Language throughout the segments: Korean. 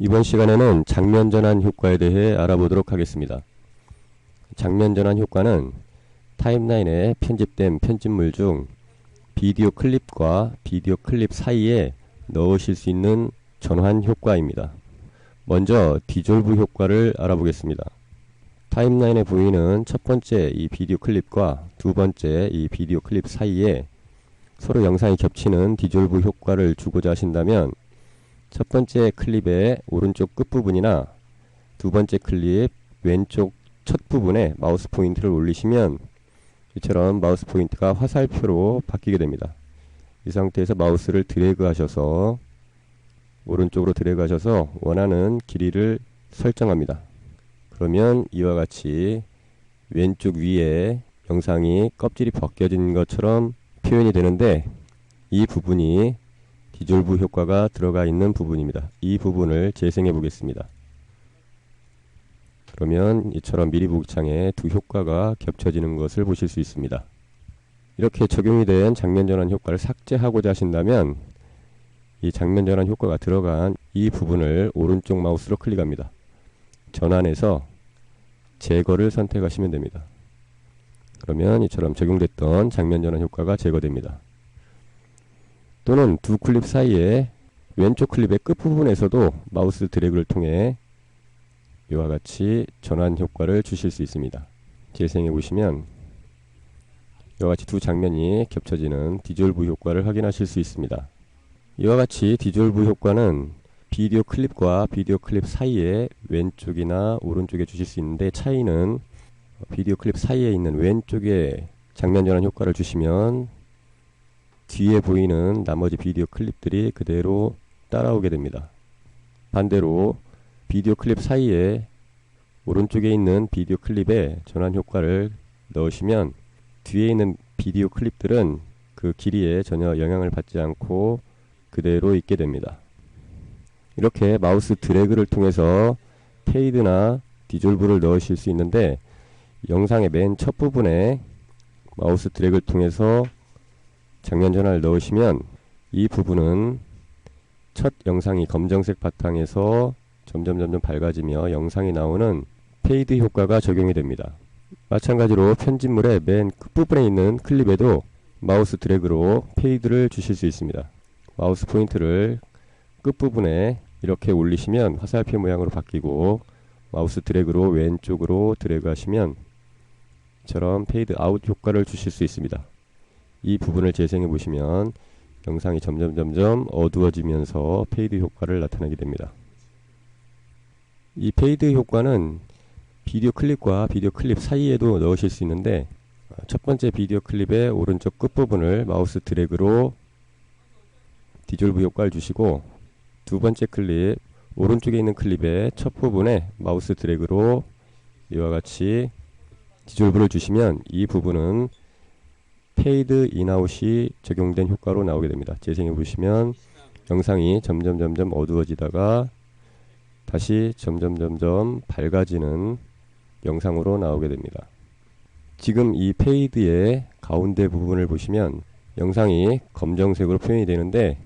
이번 시간에는 장면 전환 효과에 대해 알아보도록 하겠습니다. 장면 전환 효과는 타임라인에 편집된 편집물 중 비디오 클립과 비디오 클립 사이에 넣으실 수 있는 전환 효과입니다. 먼저 디졸브 효과를 알아보겠습니다. 타임라인에 보이는 첫 번째 이 비디오 클립과 두 번째 이 비디오 클립 사이에 서로 영상이 겹치는 디졸브 효과를 주고자 하신다면 첫 번째 클립의 오른쪽 끝부분이나 두 번째 클립 왼쪽 첫 부분에 마우스 포인트를 올리시면 이처럼 마우스 포인트가 화살표로 바뀌게 됩니다. 이 상태에서 마우스를 드래그 하셔서 오른쪽으로 드래그 하셔서 원하는 길이를 설정합니다. 그러면 이와 같이 왼쪽 위에 영상이 껍질이 벗겨진 것처럼 표현이 되는데 이 부분이 디졸브 효과가 들어가 있는 부분입니다. 이 부분을 재생해 보겠습니다. 그러면 이처럼 미리 보기 창에 두 효과가 겹쳐지는 것을 보실 수 있습니다. 이렇게 적용이 된 장면 전환 효과를 삭제하고자 하신다면 이 장면 전환 효과가 들어간 이 부분을 오른쪽 마우스로 클릭합니다. 전환해서 제거를 선택하시면 됩니다. 그러면 이처럼 적용됐던 장면 전환 효과가 제거됩니다. 또는 두 클립 사이에 왼쪽 클립의 끝부분에서도 마우스 드래그를 통해 이와 같이 전환 효과를 주실 수 있습니다. 재생해 보시면 이와 같이 두 장면이 겹쳐지는 디졸브 효과를 확인하실 수 있습니다. 이와 같이 디졸브 효과는 비디오 클립과 비디오 클립 사이에 왼쪽이나 오른쪽에 주실 수 있는데 차이는 비디오 클립 사이에 있는 왼쪽에 장면 전환 효과를 주시면 뒤에 보이는 나머지 비디오 클립들이 그대로 따라오게 됩니다. 반대로 비디오 클립 사이에 오른쪽에 있는 비디오 클립에 전환 효과를 넣으시면 뒤에 있는 비디오 클립들은 그 길이에 전혀 영향을 받지 않고 그대로 있게 됩니다. 이렇게 마우스 드래그를 통해서 페이드나 디졸브를 넣으실 수 있는데 영상의 맨 첫 부분에 마우스 드래그를 통해서 장면 전환을 넣으시면 이 부분은 첫 영상이 검정색 바탕에서 점점 밝아지며 영상이 나오는 페이드 효과가 적용이 됩니다. 마찬가지로 편집물의 맨 끝부분에 있는 클립에도 마우스 드래그로 페이드를 주실 수 있습니다. 마우스 포인트를 끝부분에 이렇게 올리시면 화살표 모양으로 바뀌고 마우스 드래그로 왼쪽으로 드래그 하시면 이처럼 페이드 아웃 효과를 주실 수 있습니다. 이 부분을 재생해 보시면 영상이 점점 어두워지면서 페이드 효과를 나타내게 됩니다. 이 페이드 효과는 비디오 클립과 비디오 클립 사이에도 넣으실 수 있는데 첫 번째 비디오 클립의 오른쪽 끝부분을 마우스 드래그로 디졸브 효과를 주시고 두 번째 클립 오른쪽에 있는 클립의 첫 부분에 마우스 드래그로 이와 같이 디졸브를 주시면 이 부분은 페이드 인아웃이 적용된 효과로 나오게 됩니다. 재생해 보시면 영상이 점점 어두워지다가 다시 점점 밝아지는 영상으로 나오게 됩니다. 지금 이 페이드의 가운데 부분을 보시면 영상이 검정색으로 표현이 되는데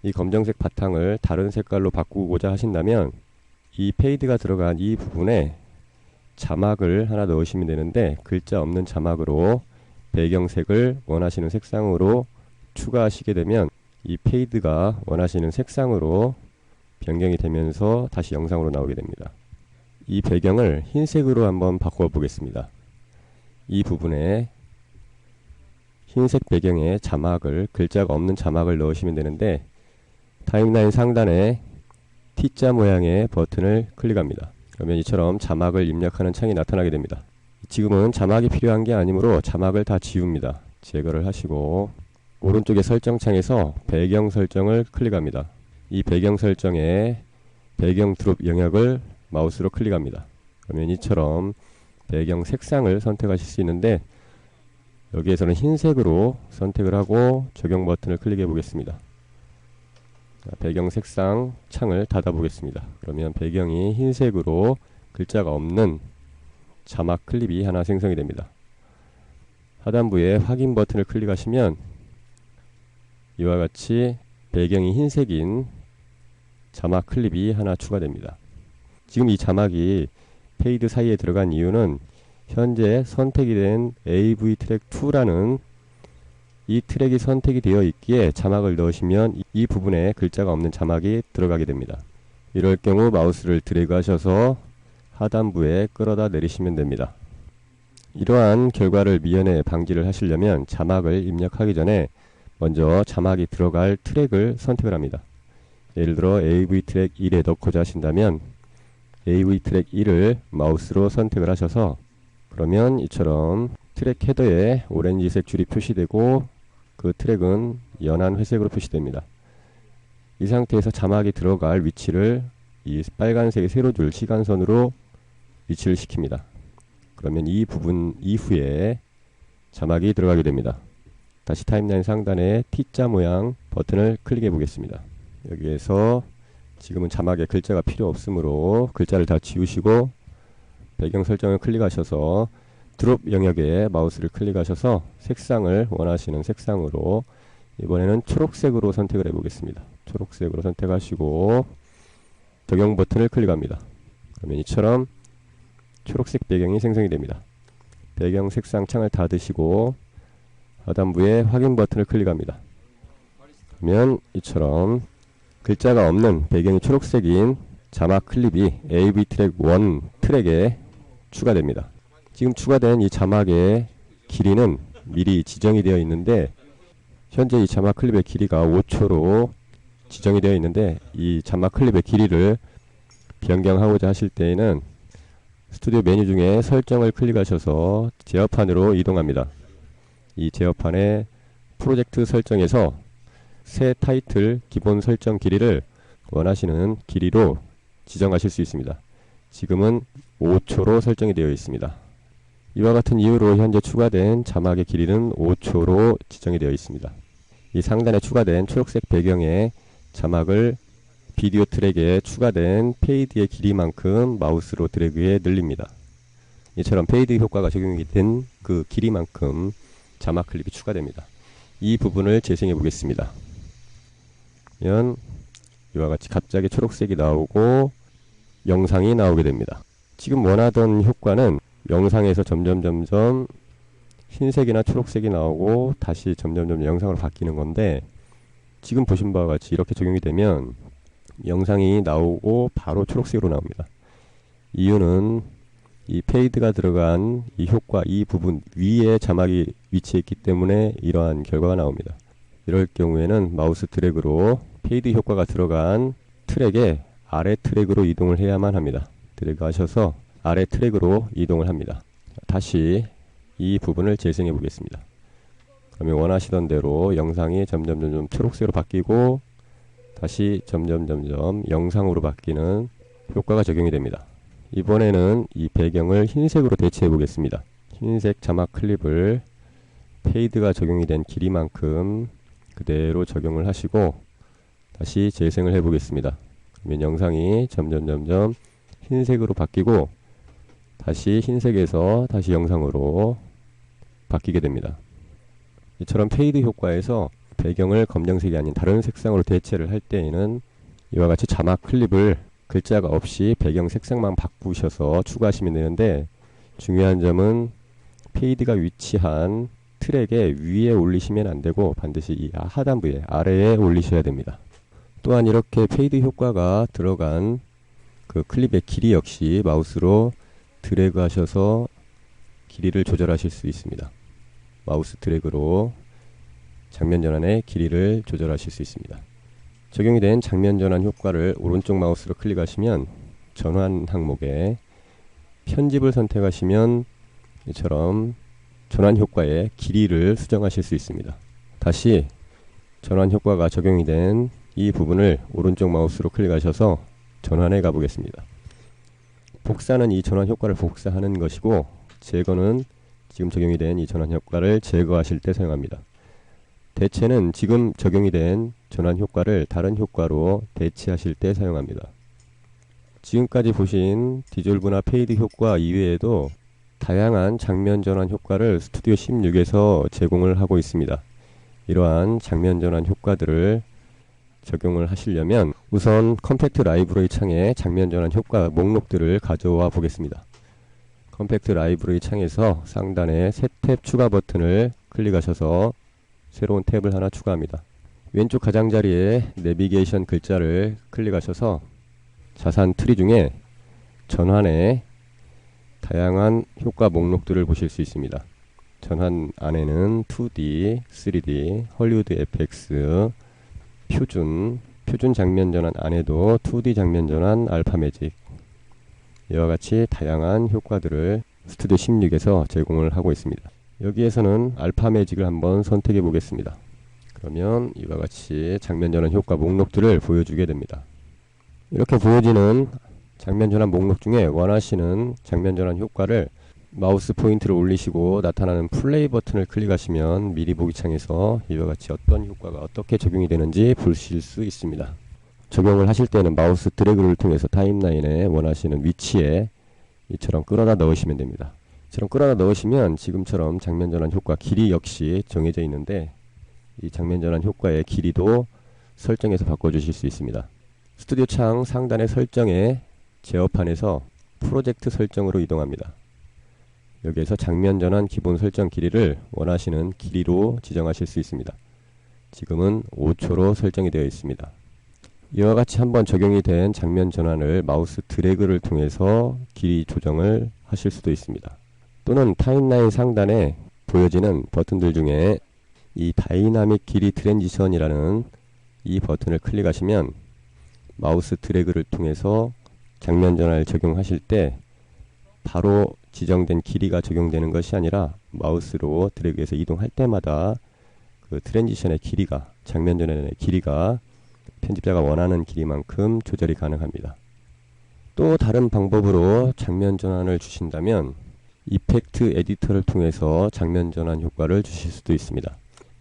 이 검정색 바탕을 다른 색깔로 바꾸고자 하신다면 이 페이드가 들어간 이 부분에 자막을 하나 넣으시면 되는데 글자 없는 자막으로 배경색을 원하시는 색상으로 추가하시게 되면 이 페이드가 원하시는 색상으로 변경이 되면서 다시 영상으로 나오게 됩니다. 이 배경을 흰색으로 한번 바꿔 보겠습니다. 이 부분에 흰색 배경에 자막을 글자가 없는 자막을 넣으시면 되는데 타임라인 상단에 T자 모양의 버튼을 클릭합니다. 그러면 이처럼 자막을 입력하는 창이 나타나게 됩니다. 지금은 자막이 필요한 게 아니므로 자막을 다 지웁니다. 제거를 하시고 오른쪽의 설정창에서 배경 설정을 클릭합니다. 이 배경 설정에 배경 드롭 영역을 마우스로 클릭합니다. 그러면 이처럼 배경 색상을 선택하실 수 있는데 여기에서는 흰색으로 선택을 하고 적용 버튼을 클릭해 보겠습니다. 배경 색상 창을 닫아 보겠습니다. 그러면 배경이 흰색으로 글자가 없는 자막 클립이 하나 생성이 됩니다. 하단부에 확인 버튼을 클릭하시면 이와 같이 배경이 흰색인 자막 클립이 하나 추가됩니다. 지금 이 자막이 페이드 사이에 들어간 이유는 현재 선택이 된 AV 트랙 2라는 이 트랙이 선택이 되어 있기에 자막을 넣으시면 이 부분에 글자가 없는 자막이 들어가게 됩니다. 이럴 경우 마우스를 드래그 하셔서 하단부에 끌어다 내리시면 됩니다. 이러한 결과를 미연에 방지를 하시려면 자막을 입력하기 전에 먼저 자막이 들어갈 트랙을 선택을 합니다. 예를 들어 AV 트랙 1에 넣고자 하신다면 AV 트랙 1을 마우스로 선택을 하셔서 그러면 이처럼 트랙 헤더에 오렌지색 줄이 표시되고 그 트랙은 연한 회색으로 표시됩니다. 이 상태에서 자막이 들어갈 위치를 이 빨간색의 세로줄 시간선으로 위치를 시킵니다. 그러면 이 부분 이후에 자막이 들어가게 됩니다. 다시 타임라인 상단에 T자 모양 버튼을 클릭해 보겠습니다. 여기에서 지금은 자막에 글자가 필요 없으므로 글자를 다 지우시고 배경 설정을 클릭하셔서 드롭 영역에 마우스를 클릭하셔서 색상을 원하시는 색상으로 이번에는 초록색으로 선택을 해 보겠습니다. 초록색으로 선택하시고 적용 버튼을 클릭합니다. 그러면 이처럼 초록색 배경이 생성이 됩니다. 배경 색상 창을 닫으시고 하단부에 확인 버튼을 클릭합니다. 그러면 이처럼 글자가 없는 배경이 초록색인 자막 클립이 AV 트랙 1 트랙에 추가됩니다. 지금 추가된 이 자막의 길이는 미리 지정이 되어 있는데 현재 이 자막 클립의 길이가 5초로 지정이 되어 있는데 이 자막 클립의 길이를 변경하고자 하실 때에는 스튜디오 메뉴 중에 설정을 클릭하셔서 제어판으로 이동합니다. 이 제어판의 프로젝트 설정에서 새 타이틀 기본 설정 길이를 원하시는 길이로 지정하실 수 있습니다. 지금은 5초로 설정이 되어 있습니다. 이와 같은 이유로 현재 추가된 자막의 길이는 5초로 지정이 되어 있습니다. 이 상단에 추가된 초록색 배경의 자막을 비디오 트랙에 추가된 페이드의 길이만큼 마우스로 드래그해 늘립니다. 이처럼 페이드 효과가 적용이 된 그 길이만큼 자막 클립이 추가됩니다. 이 부분을 재생해 보겠습니다. 그러면 이와 같이 갑자기 초록색이 나오고 영상이 나오게 됩니다. 지금 원하던 효과는 영상에서 점점 흰색이나 초록색이 나오고 다시 점점 영상으로 바뀌는 건데 지금 보신 바와 같이 이렇게 적용이 되면 영상이 나오고 바로 초록색으로 나옵니다. 이유는 이 페이드가 들어간 이 효과 이 부분 위에 자막이 위치해 있기 때문에 이러한 결과가 나옵니다. 이럴 경우에는 마우스 드래그로 페이드 효과가 들어간 트랙에 아래 트랙으로 이동을 해야만 합니다. 드래그 하셔서 아래 트랙으로 이동을 합니다. 다시 이 부분을 재생해 보겠습니다. 그러면 원하시던 대로 영상이 점점 초록색으로 바뀌고 다시 점점 영상으로 바뀌는 효과가 적용이 됩니다. 이번에는 이 배경을 흰색으로 대체해 보겠습니다. 흰색 자막 클립을 페이드가 적용이 된 길이만큼 그대로 적용을 하시고 다시 재생을 해 보겠습니다. 그러면 영상이 점점 흰색으로 바뀌고 다시 흰색에서 다시 영상으로 바뀌게 됩니다. 이처럼 페이드 효과에서 배경을 검정색이 아닌 다른 색상으로 대체를 할 때에는 이와 같이 자막 클립을 글자가 없이 배경 색상만 바꾸셔서 추가하시면 되는데 중요한 점은 페이드가 위치한 트랙의 위에 올리시면 안되고 반드시 이 하단부에 아래에 올리셔야 됩니다. 또한 이렇게 페이드 효과가 들어간 그 클립의 길이 역시 마우스로 드래그 하셔서 길이를 조절하실 수 있습니다. 마우스 드래그로 장면 전환의 길이를 조절하실 수 있습니다. 적용이 된 장면 전환 효과를 오른쪽 마우스로 클릭하시면 전환 항목에 편집을 선택하시면 이처럼 전환 효과의 길이를 수정하실 수 있습니다. 다시 전환 효과가 적용이 된 이 부분을 오른쪽 마우스로 클릭하셔서 전환해 가보겠습니다. 복사는 이 전환 효과를 복사하는 것이고 제거는 지금 적용이 된 이 전환 효과를 제거하실 때 사용합니다. 대체는 지금 적용이 된 전환 효과를 다른 효과로 대체하실 때 사용합니다. 지금까지 보신 디졸브나 페이드 효과 이외에도 다양한 장면 전환 효과를 스튜디오 16에서 제공을 하고 있습니다. 이러한 장면 전환 효과들을 적용을 하시려면 우선 컴팩트 라이브러리 창에 장면 전환 효과 목록들을 가져와 보겠습니다. 컴팩트 라이브러리 창에서 상단에 새 탭 추가 버튼을 클릭하셔서 새로운 탭을 하나 추가합니다. 왼쪽 가장자리에 내비게이션 글자를 클릭하셔서 자산 트리 중에 전환의 다양한 효과 목록들을 보실 수 있습니다. 전환 안에는 2D, 3D, 헐리우드 FX, 표준 장면 전환 안에도 2D 장면 전환, 알파 매직, 이와 같이 다양한 효과들을 스튜디오 16에서 제공을 하고 있습니다. 여기에서는 알파 매직을 한번 선택해 보겠습니다. 그러면 이와 같이 장면 전환 효과 목록들을 보여주게 됩니다. 이렇게 보여지는 장면 전환 목록 중에 원하시는 장면 전환 효과를 마우스 포인트를 올리시고 나타나는 플레이 버튼을 클릭하시면 미리 보기 창에서 이와 같이 어떤 효과가 어떻게 적용이 되는지 보실 수 있습니다. 적용을 하실 때는 마우스 드래그를 통해서 타임라인에 원하시는 위치에 이처럼 끌어다 넣으시면 됩니다. 이처럼 끌어다 넣으시면 지금처럼 장면 전환 효과 길이 역시 정해져 있는데 이 장면 전환 효과의 길이도 설정해서 바꿔주실 수 있습니다. 스튜디오 창 상단의 설정에 제어판에서 프로젝트 설정으로 이동합니다. 여기에서 장면 전환 기본 설정 길이를 원하시는 길이로 지정하실 수 있습니다. 지금은 5초로 설정이 되어 있습니다. 이와 같이 한번 적용이 된 장면 전환을 마우스 드래그를 통해서 길이 조정을 하실 수도 있습니다. 또는 타임라인 상단에 보여지는 버튼들 중에 이 다이나믹 길이 트랜지션이라는 이 버튼을 클릭하시면 마우스 드래그를 통해서 장면 전환을 적용하실 때 바로 지정된 길이가 적용되는 것이 아니라 마우스로 드래그해서 이동할 때마다 그 트랜지션의 길이가, 장면 전환의 길이가 편집자가 원하는 길이만큼 조절이 가능합니다. 또 다른 방법으로 장면 전환을 주신다면 이펙트 에디터를 통해서 장면 전환 효과를 주실 수도 있습니다.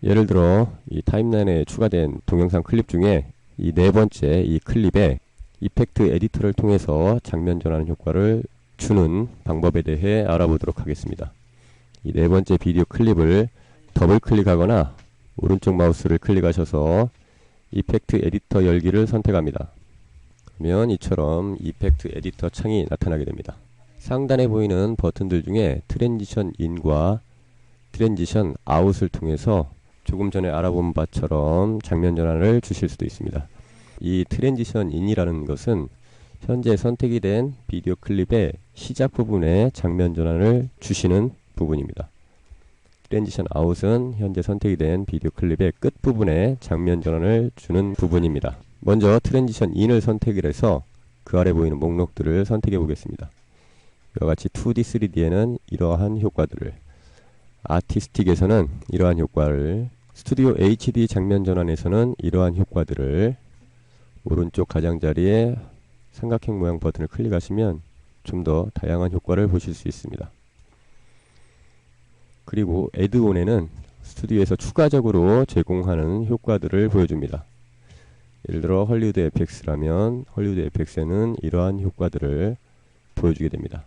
예를 들어 이 타임라인에 추가된 동영상 클립 중에 이 네 번째 이 클립에 이펙트 에디터를 통해서 장면 전환 효과를 주는 방법에 대해 알아보도록 하겠습니다. 이 네 번째 비디오 클립을 더블 클릭하거나 오른쪽 마우스를 클릭하셔서 이펙트 에디터 열기를 선택합니다. 그러면 이처럼 이펙트 에디터 창이 나타나게 됩니다. 상단에 보이는 버튼들 중에 트랜지션 인과 트랜지션 아웃을 통해서 조금 전에 알아본 바처럼 장면 전환을 주실 수도 있습니다. 이 트랜지션 인이라는 것은 현재 선택이 된 비디오 클립의 시작 부분에 장면 전환을 주시는 부분입니다. 트랜지션 아웃은 현재 선택이 된 비디오 클립의 끝 부분에 장면 전환을 주는 부분입니다. 먼저 트랜지션 인을 선택을 해서 그 아래 보이는 목록들을 선택해 보겠습니다. 이와 같이 2D, 3D에는 이러한 효과들을, 아티스틱에서는 이러한 효과를, 스튜디오 HD 장면 전환에서는 이러한 효과들을 오른쪽 가장자리에 삼각형 모양 버튼을 클릭하시면 좀 더 다양한 효과를 보실 수 있습니다. 그리고 애드온에는 스튜디오에서 추가적으로 제공하는 효과들을 보여줍니다. 예를 들어 헐리우드 FX라면 헐리우드 FX에는 이러한 효과들을 보여주게 됩니다.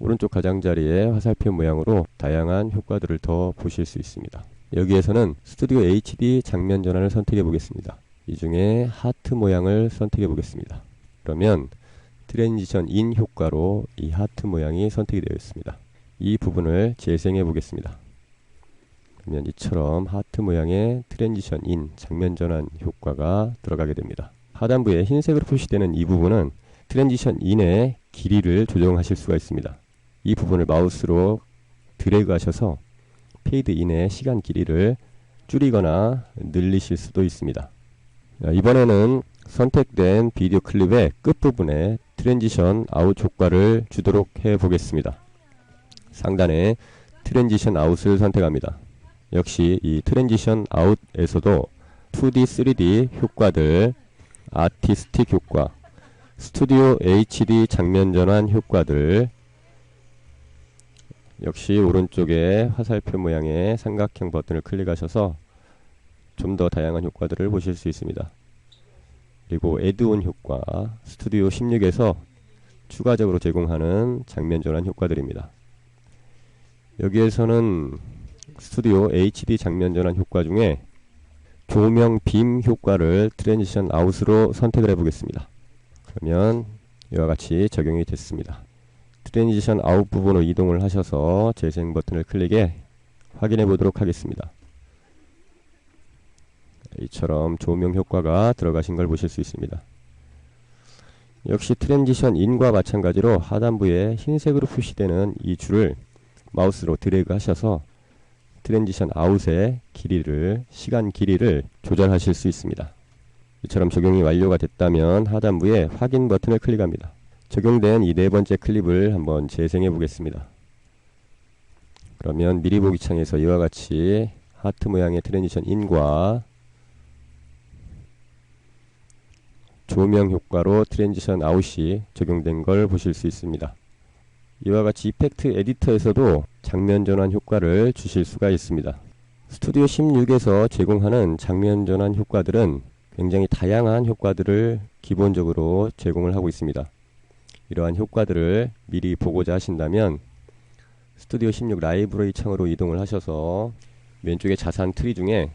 오른쪽 가장자리에 화살표 모양으로 다양한 효과들을 더 보실 수 있습니다. 여기에서는 스튜디오 HD 장면 전환을 선택해 보겠습니다. 이 중에 하트 모양을 선택해 보겠습니다. 그러면 트랜지션 인 효과로 이 하트 모양이 선택이 되어 있습니다. 이 부분을 재생해 보겠습니다. 그러면 이처럼 하트 모양의 트랜지션 인 장면 전환 효과가 들어가게 됩니다. 하단부에 흰색으로 표시되는 이 부분은 트랜지션 인의 길이를 조정하실 수가 있습니다. 이 부분을 마우스로 드래그 하셔서 페이드 인의 시간 길이를 줄이거나 늘리실 수도 있습니다. 이번에는 선택된 비디오 클립의 끝부분에 트랜지션 아웃 효과를 주도록 해 보겠습니다. 상단에 트랜지션 아웃을 선택합니다. 역시 이 트랜지션 아웃에서도 2D, 3D 효과들, 아티스틱 효과, 스튜디오 HD 장면 전환 효과들, 역시 오른쪽에 화살표 모양의 삼각형 버튼을 클릭하셔서 좀 더 다양한 효과들을 보실 수 있습니다. 그리고 애드온 효과, 스튜디오 16에서 추가적으로 제공하는 장면 전환 효과들입니다. 여기에서는 스튜디오 HD 장면 전환 효과 중에 조명 빔 효과를 트랜지션 아웃으로 선택을 해보겠습니다. 그러면 이와 같이 적용이 됐습니다. 트랜지션 아웃 부분으로 이동을 하셔서 재생 버튼을 클릭해 확인해 보도록 하겠습니다. 이처럼 조명 효과가 들어가신 걸 보실 수 있습니다. 역시 트랜지션 인과 마찬가지로 하단부에 흰색으로 표시되는 이 줄을 마우스로 드래그 하셔서 트랜지션 아웃의 길이를, 시간 길이를 조절하실 수 있습니다. 이처럼 적용이 완료가 됐다면 하단부에 확인 버튼을 클릭합니다. 적용된 이 네 번째 클립을 한번 재생해 보겠습니다. 그러면 미리 보기 창에서 이와 같이 하트 모양의 트랜지션 인과 조명 효과로 트랜지션 아웃이 적용된 걸 보실 수 있습니다. 이와 같이 이펙트 에디터에서도 장면 전환 효과를 주실 수가 있습니다. 스튜디오 16에서 제공하는 장면 전환 효과들은 굉장히 다양한 효과들을 기본적으로 제공을 하고 있습니다. 이러한 효과들을 미리 보고자 하신다면 스튜디오 16 라이브러리 창으로 이동을 하셔서 왼쪽에 자산 트리 중에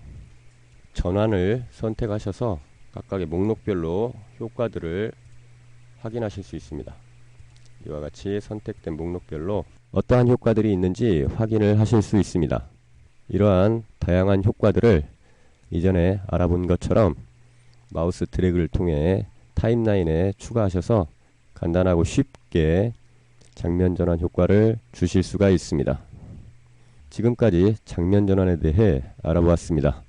전환을 선택하셔서 각각의 목록별로 효과들을 확인하실 수 있습니다. 이와 같이 선택된 목록별로 어떠한 효과들이 있는지 확인을 하실 수 있습니다. 이러한 다양한 효과들을 이전에 알아본 것처럼 마우스 드래그를 통해 타임라인에 추가하셔서 간단하고 쉽게 장면 전환 효과를 주실 수가 있습니다. 지금까지 장면 전환에 대해 알아보았습니다.